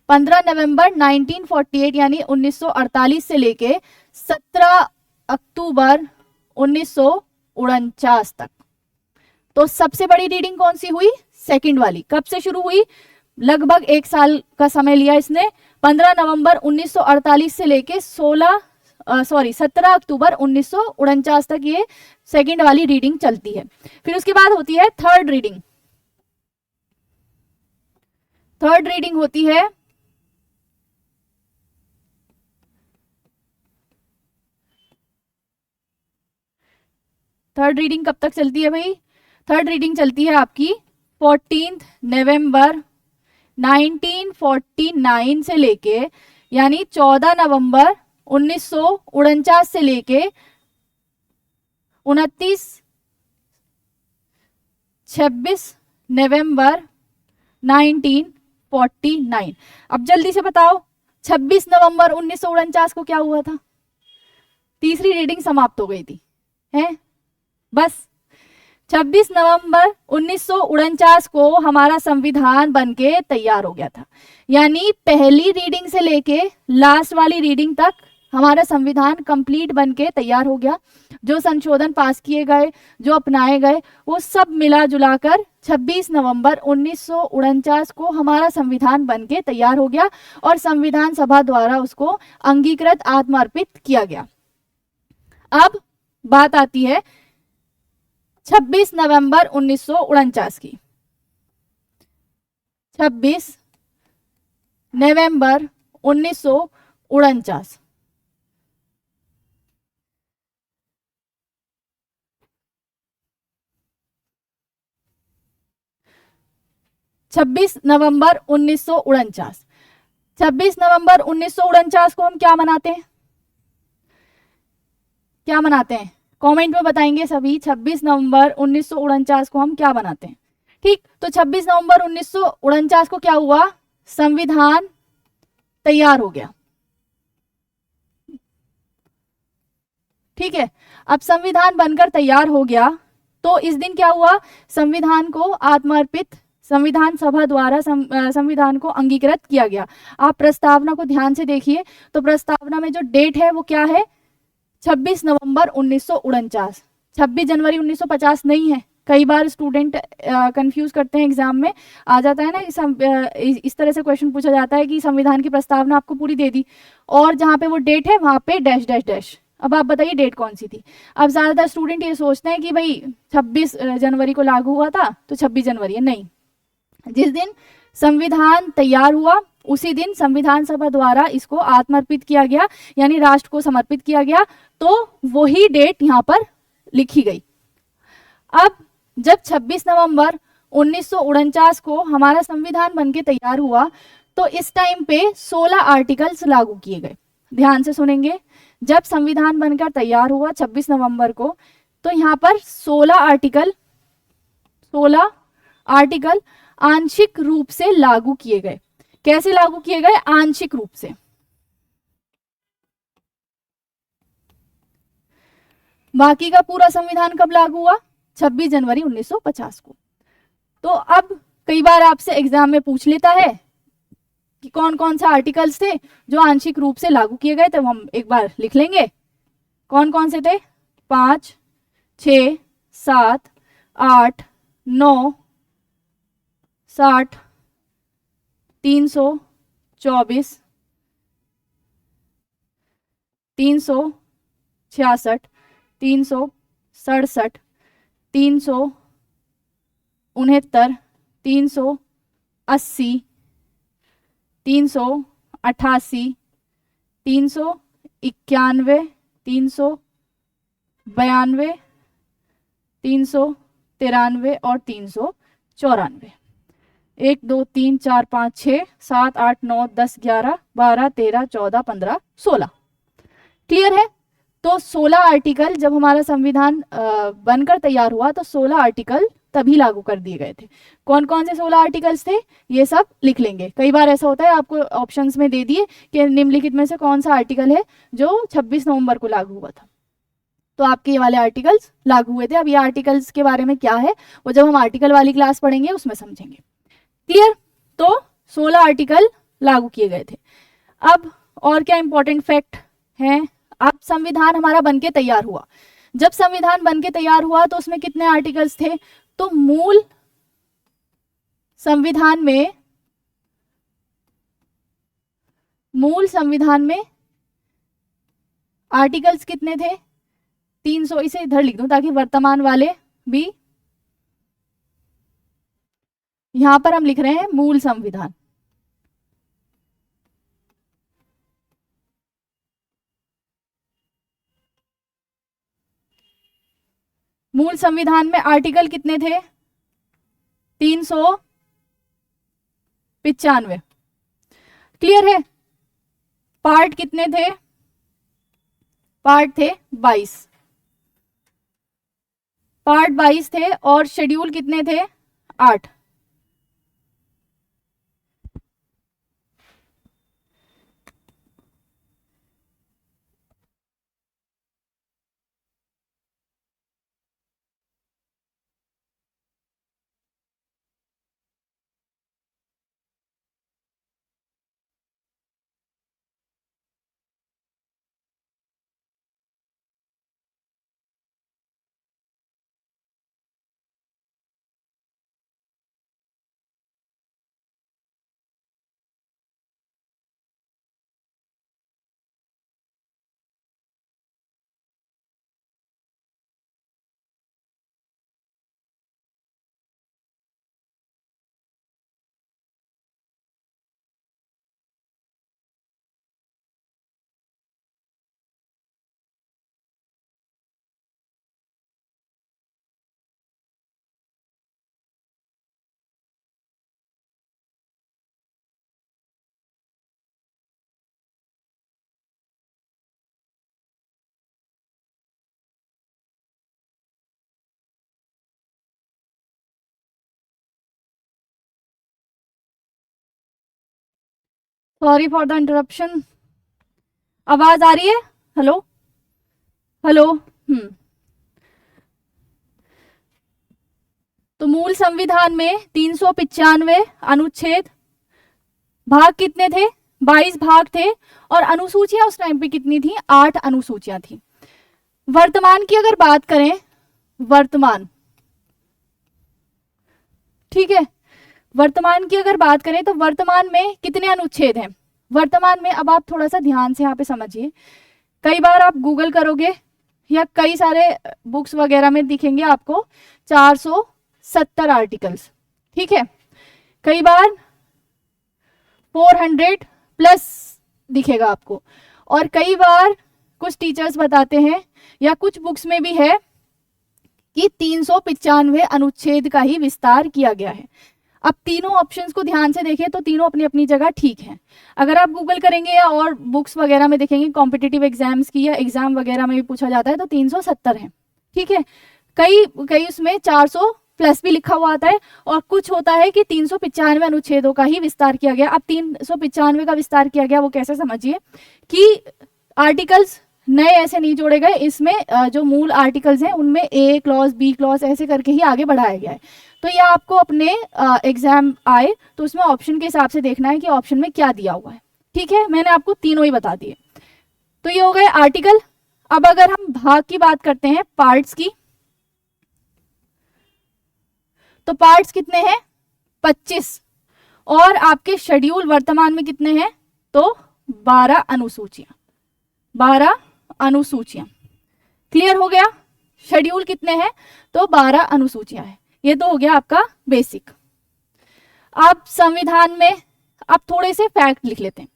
15 नवंबर 1948 यानी 1948 से लेके 17 अक्टूबर 1949 तक। तो सबसे बड़ी रीडिंग कौन सी हुई? सेकंड वाली। कब से शुरू हुई? लगभग 1 साल का समय लिया इसने। 15 नवंबर 1948 से लेके 17 अक्टूबर 1949 तक ये सेकंड वाली रीडिंग चलती है। फिर उसके बाद होती है थर्ड रीडिंग। थर्ड रीडिंग होती है थर्ड रीडिंग कब तक चलती है भाई? थर्ड रीडिंग चलती है आपकी 14 नवंबर 1949 से लेके यानी 14 नवंबर 1949 से लेके 26 नवंबर 1949। अब जल्दी से बताओ 26 नवंबर 1949 को क्या हुआ था? तीसरी रीडिंग समाप्त हो गई थी, है? बस 26 नवंबर 1949 को हमारा संविधान बनके तैयार हो गया था। यानी पहली रीडिंग से लेके लास्ट वाली रीडिंग तक हमारा संविधान कंप्लीट बनके तैयार हो गया। जो संशोधन पास किए गए, जो अपनाए गए, वो सब मिला जुलाकर 26 नवंबर 1949 को हमारा संविधान बनके तैयार हो गया और संविधान सभा द्वारा उसको अंगीकृत आत्मार्पित किया गया। अब बात आती है 26 नवंबर 1949 की। 26 नवंबर 1949 26 नवंबर 1949 26 नवंबर 1949 को हम क्या मनाते हैं? क्या मनाते हैं? कमेंट में बताएंगे सभी। 26 नवंबर 1949 को हम क्या मनाते हैं? ठीक, तो 26 नवंबर 1949 को क्या हुआ? संविधान तैयार हो गया। ठीक है, अब संविधान बनकर तैयार हो गया तो इस दिन क्या हुआ? संविधान को आत्मार्पित, संविधान सभा द्वारा संविधान को अंगीकृत किया गया। आप प्रस्तावना को ध्यान से देखिए तो प्रस्तावना में जो डेट है वो क्या है? 26 नवंबर 1949। 26 जनवरी 1950 नहीं है। कई बार स्टूडेंट कंफ्यूज करते हैं, एग्जाम में आ जाता है ना, इस तरह से क्वेश्चन पूछा जाता है कि संविधान की प्रस्तावना आपको पूरी दे दी और जहां पे वो डेट है वहां पे डैश डैश डैश। अब आप बताइए डेट कौन सी थी। अब ज्यादातर स्टूडेंट ये सोचते हैं कि भाई 26 जनवरी को लागू हुआ था तो 26 जनवरी है, नहीं। जिस दिन संविधान तैयार हुआ उसी दिन संविधान सभा द्वारा इसको आत्मर्पित किया गया, यानी राष्ट्र को समर्पित किया गया, तो वही डेट यहाँ पर लिखी गई। अब जब 26 नवंबर 1949 को हमारा संविधान बनके तैयार हुआ तो इस टाइम पे 16 आर्टिकल्स लागू किए गए। ध्यान से सुनेंगे, जब संविधान बनकर तैयार हुआ 26 नवंबर को तो यहाँ पर 16 आर्टिकल आंशिक रूप से लागू किए गए। कैसे लागू किए गए? आंशिक रूप से। बाकी का पूरा संविधान कब लागू हुआ? 26 जनवरी 1950 को। तो अब कई बार आपसे एग्जाम में पूछ लेता है कि कौन कौन सा आर्टिकल्स थे जो आंशिक रूप से लागू किए गए थे, तो हम एक बार लिख लेंगे कौन कौन से थे। 5, 6, 7, 8, 9, 60, 324, 366, 367, 369, 380, 388, 391, 392, 393 और 394। 1 2 3 4 5 6 7 8 9 10 11 12 13 14 15 16। क्लियर है? तो 16 आर्टिकल जब हमारा संविधान बनकर तैयार हुआ तो 16 आर्टिकल तभी लागू कर दिए गए थे। कौन कौन से 16 आर्टिकल्स थे ये सब लिख लेंगे। कई बार ऐसा होता है आपको ऑप्शंस में दे दिए कि निम्नलिखित में से कौन सा आर्टिकल है जो 26 नवंबर को लागू हुआ था, तो आपके ये वाले आर्टिकल्स लागू हुए थे। अब ये आर्टिकल्स के बारे में क्या है वो जब हम आर्टिकल वाली क्लास पढ़ेंगे उसमें समझेंगे। क्लियर? तो 16 आर्टिकल लागू किए गए थे। अब और क्या इंपॉर्टेंट फैक्ट है? अब संविधान हमारा बनके तैयार हुआ। जब संविधान बनके तैयार हुआ तो उसमें कितने आर्टिकल्स थे? तो मूल संविधान में आर्टिकल्स कितने थे? 300। इसे इधर लिख दूं ताकि वर्तमान वाले भी, यहां पर हम लिख रहे हैं मूल संविधान। मूल संविधान में आर्टिकल कितने थे? 395। क्लियर है? पार्ट कितने थे? पार्ट थे 22। पार्ट 22 थे और शेड्यूल कितने थे? 8। Sorry for the interruption. आवाज आ रही है? Hello hello. तो मूल संविधान में 395 अनुच्छेद, भाग कितने थे? 22 भाग थे। और अनुसूचियां उस टाइम पे कितनी थी? 8 अनुसूचियां थी। वर्तमान की अगर बात करें, वर्तमान, ठीक है, वर्तमान की अगर बात करें तो वर्तमान में कितने अनुच्छेद हैं? वर्तमान में, अब आप थोड़ा सा ध्यान से यहाँ पे समझिए, कई बार आप गूगल करोगे या कई सारे बुक्स वगैरह में दिखेंगे आपको 470 आर्टिकल्स, ठीक है। कई बार 400 प्लस दिखेगा आपको, और कई बार कुछ टीचर्स बताते हैं या कुछ बुक्स में भी है कि 395 अनुच्छेद का ही विस्तार किया गया है। अब तीनों ऑप्शंस को ध्यान से देखें तो तीनों अपनी अपनी जगह ठीक हैं। अगर आप गूगल करेंगे या और बुक्स वगैरह में देखेंगे कॉम्पिटिटिव एग्जाम्स की या एग्जाम वगैरह में भी पूछा जाता है तो 370 है, ठीक है। कई कई उसमें 400 प्लस भी लिखा हुआ आता है, और कुछ होता है कि 395 अनुच्छेदों का ही विस्तार किया गया। अब 395 का विस्तार किया गया वो कैसे, समझिए कि आर्टिकल्स नए ऐसे नहीं जोड़े गए, इसमें जो मूल आर्टिकल्स हैं उनमें ए क्लॉज बी क्लॉज ऐसे करके ही आगे बढ़ाया गया है। तो ये आपको अपने एग्जाम आए तो उसमें ऑप्शन के हिसाब से देखना है कि ऑप्शन में क्या दिया हुआ है, ठीक है। मैंने आपको तीनों ही बता दिए। तो ये हो गए आर्टिकल। अब अगर हम भाग की बात करते हैं, पार्ट्स की, तो पार्ट्स कितने हैं 25, और आपके शेड्यूल वर्तमान में कितने हैं तो 12 अनुसूचियां, 12 अनुसूचियां। क्लियर हो गया, शेड्यूल कितने हैं तो 12 अनुसूचियां हैं। ये तो हो गया आपका बेसिक। अब संविधान में आप थोड़े से फैक्ट लिख लेते हैं।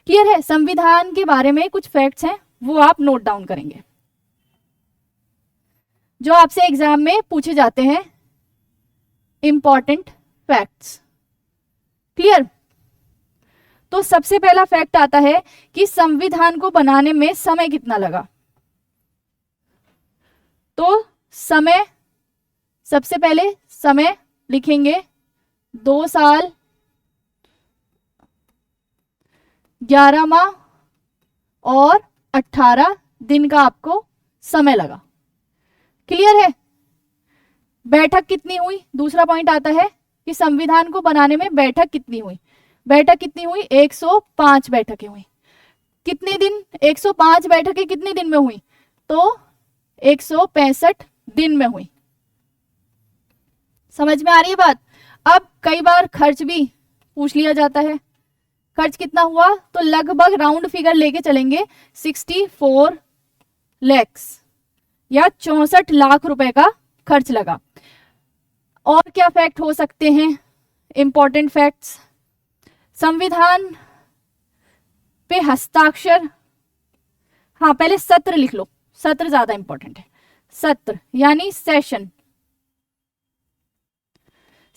क्लियर है, संविधान के बारे में कुछ फैक्ट्स हैं वो आप नोट डाउन करेंगे जो आपसे एग्जाम में पूछे जाते हैं, इंपॉर्टेंट फैक्ट्स। क्लियर, तो सबसे पहला फैक्ट आता है कि संविधान को बनाने में समय कितना लगा। तो समय, सबसे पहले समय लिखेंगे 2 साल 11 माह और 18 दिन का आपको समय लगा। क्लियर है। बैठक कितनी हुई, दूसरा पॉइंट आता है कि संविधान को बनाने में बैठक कितनी हुई। बैठक कितनी हुई 105 बैठकें हुई। कितने दिन, 105 बैठकें कितने दिन में हुई तो 165 दिन में हुई। समझ में आ रही है बात। अब कई बार खर्च भी पूछ लिया जाता है, खर्च कितना हुआ तो लगभग राउंड फिगर लेके चलेंगे 64 लाख या 64 लाख रुपए का खर्च लगा। और क्या फैक्ट हो सकते हैं, इंपॉर्टेंट फैक्ट्स। संविधान पे हस्ताक्षर, हाँ पहले सत्र लिख लो, सत्र ज्यादा इंपॉर्टेंट है। सत्र यानी सेशन।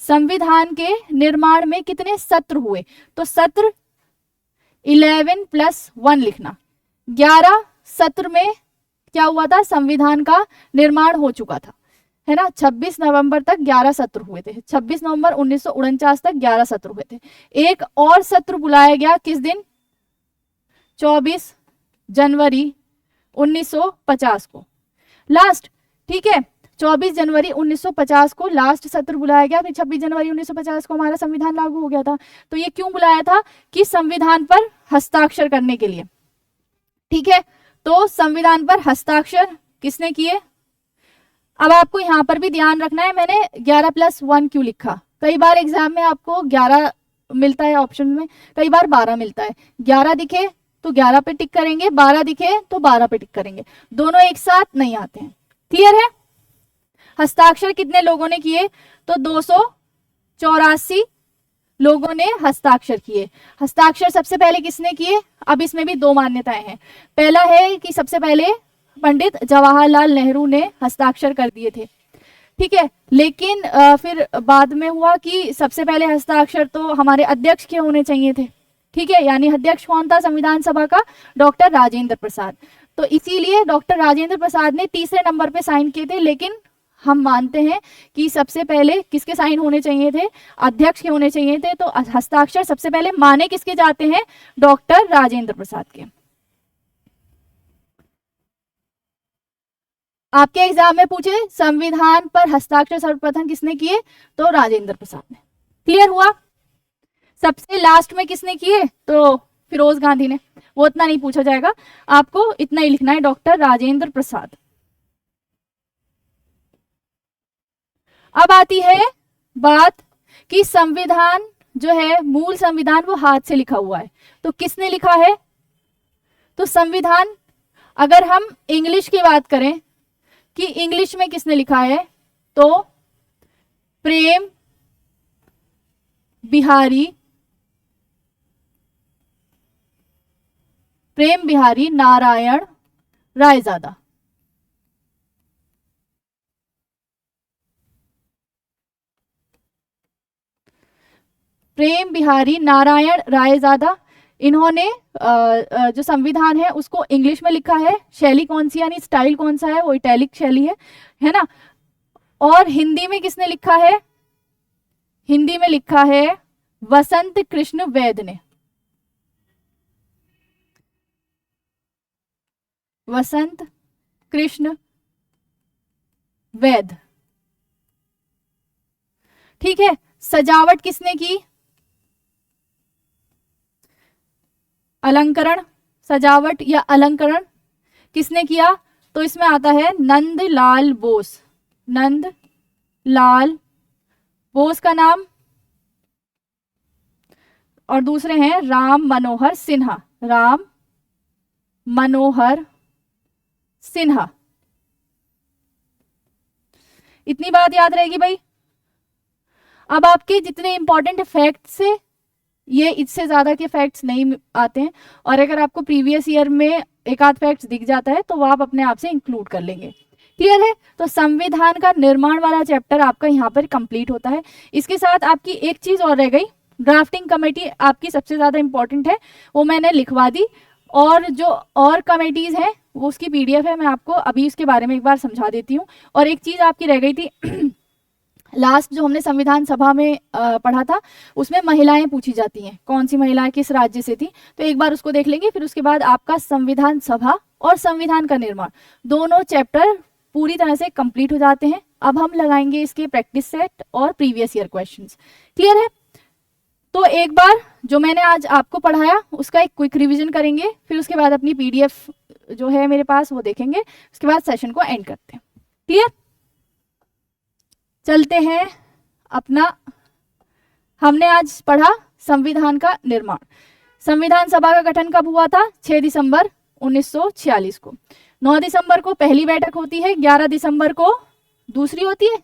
संविधान के निर्माण में कितने सत्र हुए तो सत्र 11 + 1 लिखना। 11 सत्र में क्या हुआ था, संविधान का निर्माण हो चुका था, है ना। 26 नवंबर तक 11 सत्र हुए थे, 26 नवंबर 1949 तक 11 सत्र हुए थे। एक और सत्र बुलाया गया किस दिन, 24 जनवरी 1950 को लास्ट, ठीक है। 24 जनवरी 1950 को लास्ट सत्र बुलाया गया, फिर 26 जनवरी 1950 को हमारा संविधान लागू हो गया था। तो ये क्यों बुलाया था कि संविधान पर हस्ताक्षर करने के लिए, ठीक है। तो संविधान पर हस्ताक्षर किसने किए। अब आपको यहां पर भी ध्यान रखना है, मैंने 11 + 1 क्यों लिखा। कई बार एग्जाम में आपको 11 मिलता है ऑप्शन में, कई बार 12 मिलता है। 11 दिखे तो 11 पे टिक करेंगे, 12 दिखे तो 12 पे टिक करेंगे, दोनों एक साथ नहीं आते हैं। क्लियर है। हस्ताक्षर कितने लोगों ने किए तो 284 लोगों ने हस्ताक्षर किए। हस्ताक्षर सबसे पहले किसने किए, अब इसमें भी 2 मान्यताएं हैं। पहला है कि सबसे पहले पंडित जवाहरलाल नेहरू ने हस्ताक्षर कर दिए थे, ठीक है। लेकिन फिर बाद में हुआ कि सबसे पहले हस्ताक्षर तो हमारे अध्यक्ष के होने चाहिए थे, ठीक है। यानी अध्यक्ष कौन था संविधान सभा का, डॉक्टर राजेंद्र प्रसाद। तो इसीलिए डॉक्टर राजेंद्र प्रसाद ने तीसरे नंबर पे साइन किए थे। लेकिन हम मानते हैं कि सबसे पहले किसके साइन होने चाहिए थे, अध्यक्ष के होने चाहिए थे। तो हस्ताक्षर सबसे पहले माने किसके जाते हैं, डॉक्टर राजेंद्र प्रसाद के। आपके एग्जाम में पूछे संविधान पर हस्ताक्षर सर्वप्रथम किसने किए तो राजेंद्र प्रसाद ने। क्लियर हुआ। सबसे लास्ट में किसने किए तो फिरोज गांधी ने। वो इतना नहीं पूछा जाएगा, आपको इतना ही लिखना है, डॉक्टर राजेंद्र प्रसाद। अब आती है बात कि संविधान जो है, मूल संविधान वो हाथ से लिखा हुआ है। तो किसने लिखा है तो संविधान अगर हम इंग्लिश की बात करें कि इंग्लिश में किसने लिखा है, तो प्रेम बिहारी नारायण रायजादा। प्रेम बिहारी नारायण रायजादा, इन्होंने जो संविधान है उसको इंग्लिश में लिखा है। शैली कौन सी, यानी स्टाइल कौन सा है, वो इटैलिक शैली है ना। और हिंदी में किसने लिखा है, हिंदी में लिखा है वसंत कृष्ण वैद ने। वसंत कृष्ण वैद, ठीक है। सजावट किसने की, अलंकरण, सजावट या अलंकरण किसने किया, तो इसमें आता है नंदलाल बोस। नंदलाल बोस का नाम, और दूसरे हैं राम मनोहर सिन्हा। राम मनोहर सिन्हा। इतनी बात याद रहेगी भाई। अब आपके जितने इंपॉर्टेंट फैक्ट्स है, ये इससे ज्यादा के फैक्ट्स नहीं आते हैं, और अगर आपको प्रीवियस ईयर में एक आध फैक्ट्स दिख जाता है तो वो आप अपने आप से इंक्लूड कर लेंगे। क्लियर है। तो संविधान का निर्माण वाला चैप्टर आपका यहाँ पर कंप्लीट होता है। इसके साथ आपकी एक चीज और रह गई, ड्राफ्टिंग कमेटी आपकी सबसे ज्यादा इंपॉर्टेंट है, वो मैंने लिखवा दी। और जो और कमेटीज हैं वो उसकी पीडीएफ है, मैं आपको अभी उसके बारे में एक बार समझा देती हूँ। और एक चीज आपकी रह गई थी लास्ट जो हमने संविधान सभा में पढ़ा था, उसमें महिलाएं पूछी जाती हैं, कौन सी महिलाएं किस राज्य से थी, तो एक बार उसको देख लेंगे। फिर उसके बाद आपका संविधान सभा और संविधान का निर्माण दोनों चैप्टर पूरी तरह से कंप्लीट हो जाते हैं। अब हम लगाएंगे इसके प्रैक्टिस सेट और प्रीवियस ईयर क्वेश्चंस। क्लियर है। तो एक बार जो मैंने आज आपको पढ़ाया उसका एक क्विक रिवीजन करेंगे, फिर उसके बाद अपनी पीडीएफ जो है मेरे पास वो देखेंगे, उसके बाद सेशन को एंड करते हैं। क्लियर। चलते हैं अपना, हमने आज पढ़ा संविधान का निर्माण। संविधान सभा का गठन कब हुआ था, 6 दिसंबर 1946 को। 9 दिसंबर को पहली बैठक होती है, 11 दिसंबर को दूसरी होती है,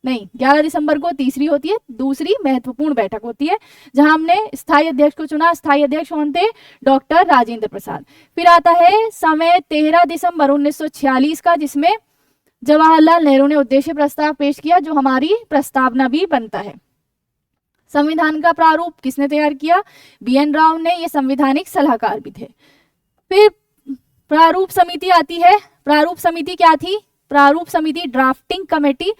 नहीं 11 दिसंबर को तीसरी होती है, दूसरी महत्वपूर्ण बैठक होती है जहां हमने स्थायी अध्यक्ष को चुना। स्थायी अध्यक्ष कौन थे, डॉक्टर राजेंद्र प्रसाद। फिर आता है समय 13 दिसंबर 1946 का, जिसमें जवाहरलाल नेहरू ने उद्देश्य प्रस्ताव पेश किया, जो हमारी प्रस्तावना भी बनता है। संविधान का प्रारूप किसने तैयार किया, बीएन राव ने, ये संवैधानिक सलाहकार भी थे। फिर प्रारूप समिति आती है। प्रारूप समिति क्या थी, प्रारूप समिति ड्राफ्टिंग कमेटी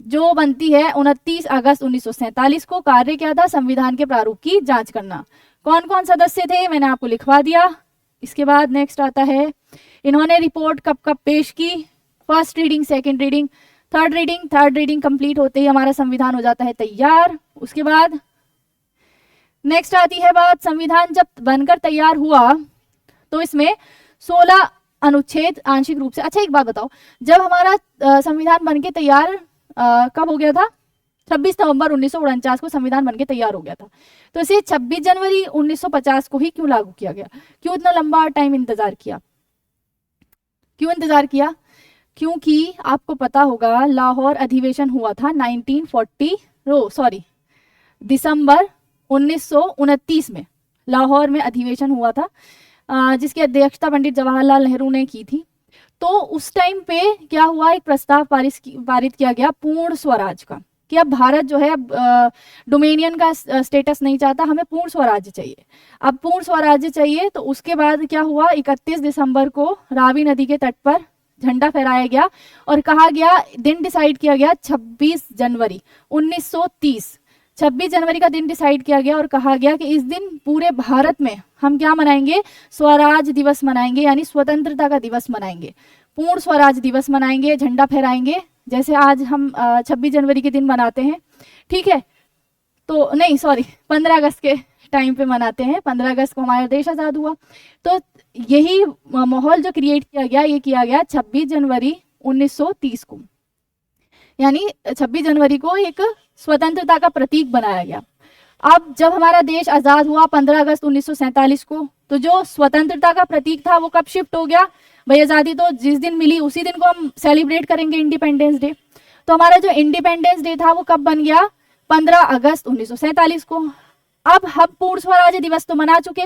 जो बनती है 29 अगस्त 1947 को। कार्य क्या था, संविधान के प्रारूप की जांच करना। कौन कौन सदस्य थे मैंने आपको लिखवा दिया। इसके बाद नेक्स्ट आता है, इन्होंने रिपोर्ट कब कब पेश की, first reading, second reading, third reading. Third reading complete होते ही हमारा संविधान हो जाता है तैयार। उसके बाद नेक्स्ट आती है बात, संविधान जब बनकर तैयार हुआ तो इसमें 16 अनुच्छेद आंशिक रूप से। अच्छा एक बात बताओ, जब हमारा संविधान बनके तैयार कब हो गया था, 26 नवंबर 1949 को संविधान बनके तैयार हो गया था, तो इसे 26 जनवरी 1950 को ही क्यों लागू किया गया, क्यों इतना लंबा टाइम इंतजार किया, क्यों इंतजार किया? क्योंकि आपको पता होगा लाहौर अधिवेशन हुआ था दिसंबर 1929 में लाहौर में अधिवेशन हुआ था, जिसकी अध्यक्षता पंडित जवाहरलाल नेहरू ने की थी। तो उस टाइम पे क्या हुआ, एक प्रस्ताव पारित किया गया पूर्ण स्वराज का, कि अब भारत जो है डोमेनियन का स्टेटस नहीं चाहता, हमें पूर्ण स्वराज्य चाहिए। अब पूर्ण स्वराज्य चाहिए तो उसके बाद क्या हुआ, 31 दिसंबर को रावी नदी के तट पर झंडा फहराया गया और कहा गया, दिन डिसाइड किया गया 26 जनवरी 1930। 26 जनवरी का दिन डिसाइड किया गया और कहा गया कि इस दिन पूरे भारत में हम क्या मनाएंगे, स्वराज दिवस मनाएंगे, यानी स्वतंत्रता का दिवस मनाएंगे, पूर्ण स्वराज दिवस मनाएंगे, झंडा फहराएंगे, जैसे आज हम 26 जनवरी के दिन मनाते हैं। ठीक है, तो नहीं 15 अगस्त के टाइम पे मनाते हैं, 15 अगस्त को हमारा देश आजाद हुआ। तो यही माहौल जो क्रिएट किया गया, ये किया गया 26 जनवरी 1930 को, यानी 26 जनवरी को एक स्वतंत्रता का प्रतीक बनाया गया। अब जब हमारा देश आजाद हुआ 15 अगस्त 1947 को, तो जो स्वतंत्रता का प्रतीक था वो कब शिफ्ट हो गया, भाई आज़ादी तो जिस दिन मिली उसी दिन को हम सेलिब्रेट करेंगे इंडिपेंडेंस डे। तो हमारा जो इंडिपेंडेंस डे था वो कब बन गया, 15 अगस्त 1947 को। अब हम पूर्ण स्वराज दिवस तो मना चुके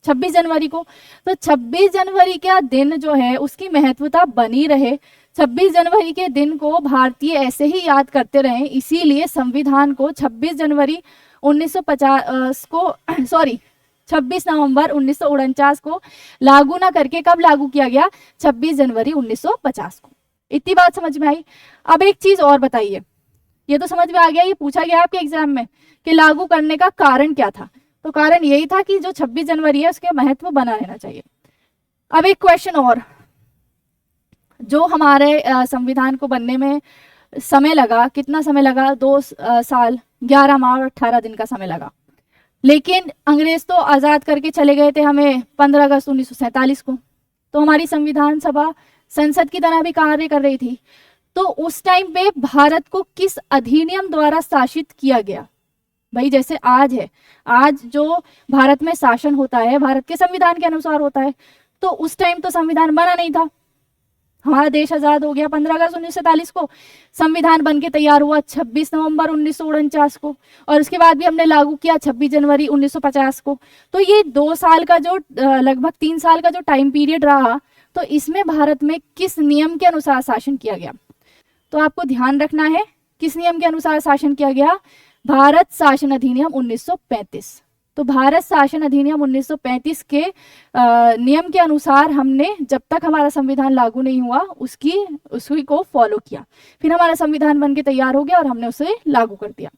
26 जनवरी को, तो 26 जनवरी का दिन जो है उसकी महत्वता बनी रहे, 26 जनवरी के दिन को भारतीय ऐसे ही याद करते रहे, इसीलिए संविधान को 26 जनवरी 1950 को 26 नवंबर 1949 को लागू ना करके कब लागू किया गया, 26 जनवरी 1950 को। इतनी बात समझ में आई। अब एक चीज और बताइए, ये तो समझ में आ गया, ये पूछा गया आपके एग्जाम में कि लागू करने का कारण क्या था। तो कारण यही था कि जो 26 जनवरी है उसके महत्व बना रहना चाहिए। अब एक क्वेश्चन और, जो हमारे संविधान को बनने में समय लगा, कितना समय लगा, 2 साल 11 माह और 18 दिन का समय लगा, लेकिन अंग्रेज तो आज़ाद करके चले गए थे हमें 15 अगस्त 1947 को। तो हमारी संविधान सभा संसद की तरह भी कार्य कर रही थी। तो उस टाइम पे भारत को किस अधिनियम द्वारा शासित किया गया? भाई जैसे आज है, आज जो भारत में शासन होता है भारत के संविधान के अनुसार होता है, तो उस टाइम तो संविधान बना नहीं था। हमारा देश आजाद हो गया 15 अगस्त 1947 को, संविधान बन के तैयार हुआ 26 नवंबर 1949 को, और उसके बाद भी हमने लागू किया 26 जनवरी 1950 को। तो ये 2 साल का जो लगभग 3 साल का जो टाइम पीरियड रहा, तो इसमें भारत में किस नियम के अनुसार शासन किया गया? तो आपको ध्यान रखना है किस नियम के अनुसार शासन किया गया, भारत शासन अधिनियम 1935। तो भारत शासन अधिनियम 1935 के नियम के अनुसार हमने जब तक हमारा संविधान लागू नहीं हुआ उसी को फॉलो किया, फिर हमारा संविधान बन के तैयार हो गया और हमने उसे लागू कर दिया।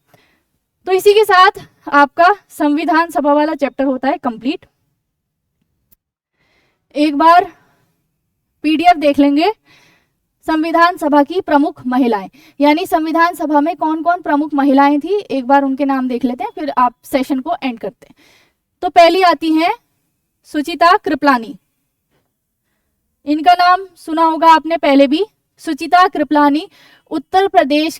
तो इसी के साथ आपका संविधान सभा वाला चैप्टर होता है कंप्लीट। एक बार पीडीएफ देख लेंगे संविधान सभा की प्रमुख महिलाएं, यानी संविधान सभा में कौन कौन प्रमुख महिलाएं थी, एक बार उनके नाम देख लेते हैं, फिर आप सेशन को एंड करते हैं। तो पहली आती हैं सुचिता कृपलानी, इनका नाम सुना होगा आपने पहले भी। सुचिता कृपलानी उत्तर प्रदेश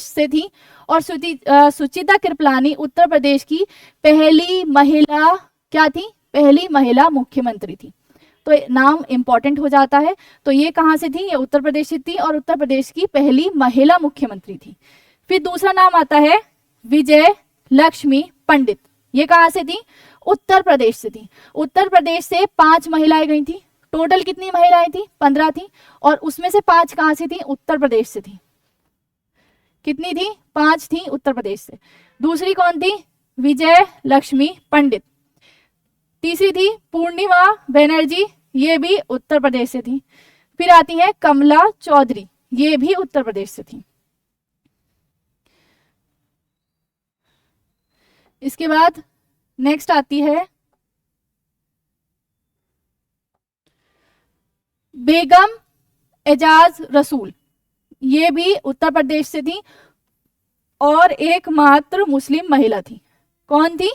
से थी, और सुचिता कृपलानी उत्तर प्रदेश की पहली महिला क्या थी, पहली महिला मुख्यमंत्री थी। तो नाम इंपॉर्टेंट हो जाता है। तो ये कहां से थी, ये उत्तर प्रदेश से थी और उत्तर प्रदेश की पहली महिला मुख्यमंत्री थी। फिर दूसरा नाम आता है विजय लक्ष्मी पंडित, ये कहां से थी, उत्तर प्रदेश से थी। उत्तर प्रदेश से 5 महिलाएं गई थी। टोटल कितनी महिलाएं थी, 15 थी, और उसमें से 5 कहां से थी, उत्तर प्रदेश से थी। कितनी थी, 5 थी उत्तर प्रदेश से। दूसरी कौन थी, विजय लक्ष्मी पंडित। तीसरी थी पूर्णिमा बनर्जी, ये भी उत्तर प्रदेश से थी। फिर आती है कमला चौधरी, ये भी उत्तर प्रदेश से थी। इसके बाद नेक्स्ट आती है बेगम एजाज रसूल, ये भी उत्तर प्रदेश से थी और एकमात्र मुस्लिम महिला थी। कौन थी,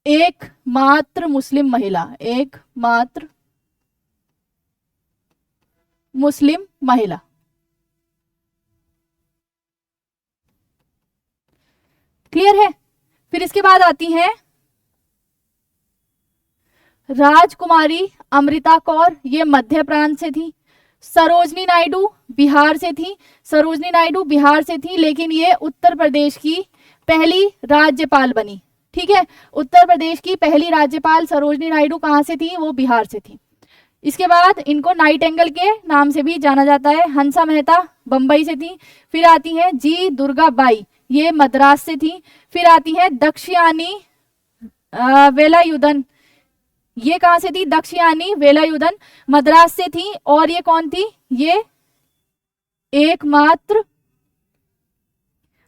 एकमात्र मुस्लिम महिला, एकमात्र मुस्लिम महिला। क्लियर है। फिर इसके बाद आती हैं राजकुमारी अमृता कौर, ये मध्य प्रांत से थी। सरोजनी नायडू बिहार से थी, सरोजनी नायडू बिहार से थी, लेकिन ये उत्तर प्रदेश की पहली राज्यपाल बनी। ठीक है, उत्तर प्रदेश की पहली राज्यपाल सरोजनी नायडू कहां से थी, वो बिहार से थी। इसके बाद इनको नाइटेंगल के नाम से भी जाना जाता है। हंसा मेहता बंबई से थी। फिर आती है जी दुर्गा बाई, ये मद्रास से थी। फिर आती है दक्षयानी वेलायुधन, ये कहां से थी, दक्षयानी वेलायुधन मद्रास से थी। और ये कौन थी, ये एकमात्र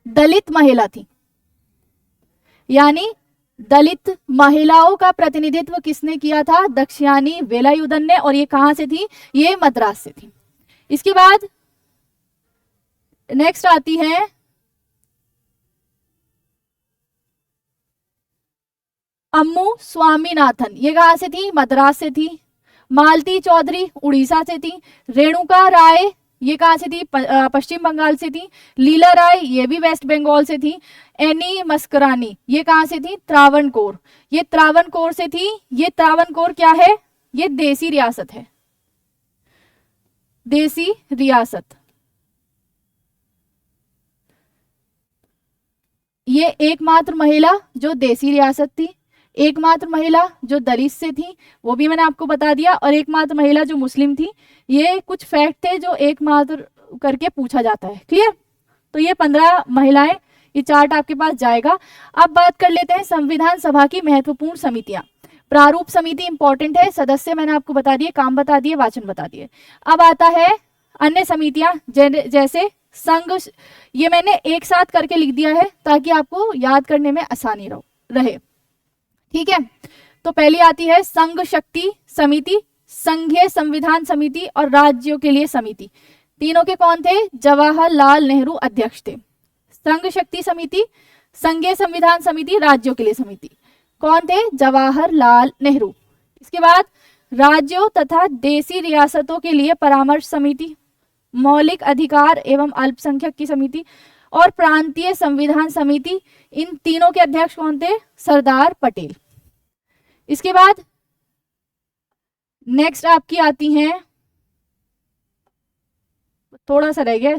दलित महिला थी, यानी दलित महिलाओं का प्रतिनिधित्व किसने किया था, दक्षयानी वेलायुधन ने, और ये कहां से थी, ये मद्रास से थी। इसके बाद नेक्स्ट आती है अम्मू स्वामीनाथन, ये कहां से थी, मद्रास से थी। मालती चौधरी उड़ीसा से थी। रेणुका राय ये कहाँ से थी? पश्चिम बंगाल से थी। लीला राय, ये भी वेस्ट बंगाल से थी। एनी मस्करानी, ये कहाँ से थी? त्रावणकोर, ये त्रावणकोर से थी। ये त्रावणकोर क्या है? ये देसी रियासत है, देसी रियासत। ये एकमात्र महिला जो देसी रियासत थी, एकमात्र महिला जो दलित से थी, वो भी मैंने आपको बता दिया, और एकमात्र महिला जो मुस्लिम थी। ये कुछ फैक्ट थे जो एकमात्र करके पूछा जाता है। क्लियर? तो ये 15 महिलाएं, ये चार्ट आपके पास जाएगा। अब बात कर लेते हैं संविधान सभा की महत्वपूर्ण समितियां। प्रारूप समिति इंपॉर्टेंट है, सदस्य मैंने आपको बता दिए, काम बता दिए, वाचन बता दिए। अब आता है अन्य समितियां, जैसे संघ, ये मैंने एक साथ करके लिख दिया है ताकि आपको याद करने में आसानी रहे। ठीक है, तो पहली आती है संघ शक्ति समिति, संघीय संविधान समिति और राज्यों के लिए समिति। तीनों के कौन थे? जवाहरलाल नेहरू अध्यक्ष थे। संघ शक्ति समिति, संघीय संविधान समिति, राज्यों के लिए समिति, कौन थे? जवाहरलाल नेहरू। इसके बाद राज्यों तथा देसी रियासतों के लिए परामर्श समिति, मौलिक अधिकार एवं अल्पसंख्यक की समिति और प्रांतीय संविधान समिति। इन तीनों के अध्यक्ष कौन थे? सरदार पटेल। इसके बाद नेक्स्ट आपकी आती हैं, थोड़ा सा रह गया,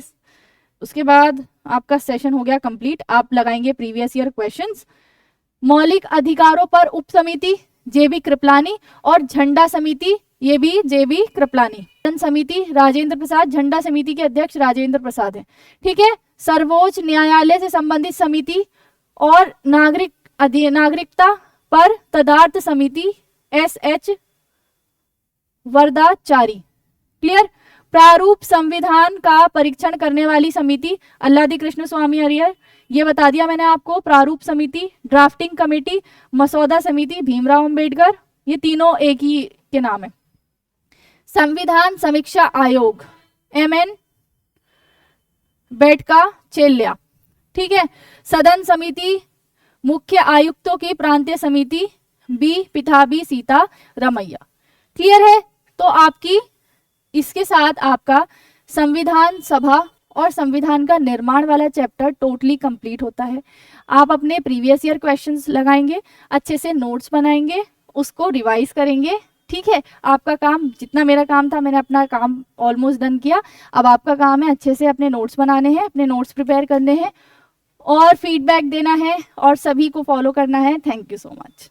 उसके बाद आपका सेशन हो गया कंप्लीट। आप लगाएंगे प्रीवियस ईयर क्वेश्चंस। मौलिक अधिकारों पर उप समिति जेबी कृपलानी और झंडा समिति, ये भी जेबी कृपलानी। समिति राजेंद्र प्रसाद, झंडा समिति के अध्यक्ष राजेंद्र प्रसाद हैं। ठीक है, सर्वोच्च न्यायालय से संबंधित समिति और नागरिकता पर तदार्थ समिति SH वरदाचारी। क्लियर? प्रारूप संविधान का परीक्षण करने वाली समिति अल्लादी कृष्ण स्वामी अय्यर, ये बता दिया मैंने आपको। प्रारूप समिति, ड्राफ्टिंग कमेटी, मसौदा समिति भीमराव अंबेडकर, ये तीनों एक ही के नाम है। संविधान समीक्षा आयोग MN बैठका-चेल्या। ठीक है, सदन समिति, मुख्य आयुक्तों की प्रांतीय समिति B पिथाबी सीता रमैया। क्लियर है? तो आपकी इसके साथ आपका संविधान सभा और संविधान का निर्माण वाला चैप्टर टोटली कंप्लीट होता है। आप अपने प्रीवियस ईयर क्वेश्चंस लगाएंगे, अच्छे से नोट्स बनाएंगे, उसको रिवाइज करेंगे। ठीक है, आपका काम, जितना मेरा काम था मैंने अपना काम ऑलमोस्ट डन किया। अब आपका काम है अच्छे से अपने नोट्स बनाने हैं, अपने नोट्स प्रिपेयर करने हैं और फीडबैक देना है और सभी को फॉलो करना है। Thank you so much.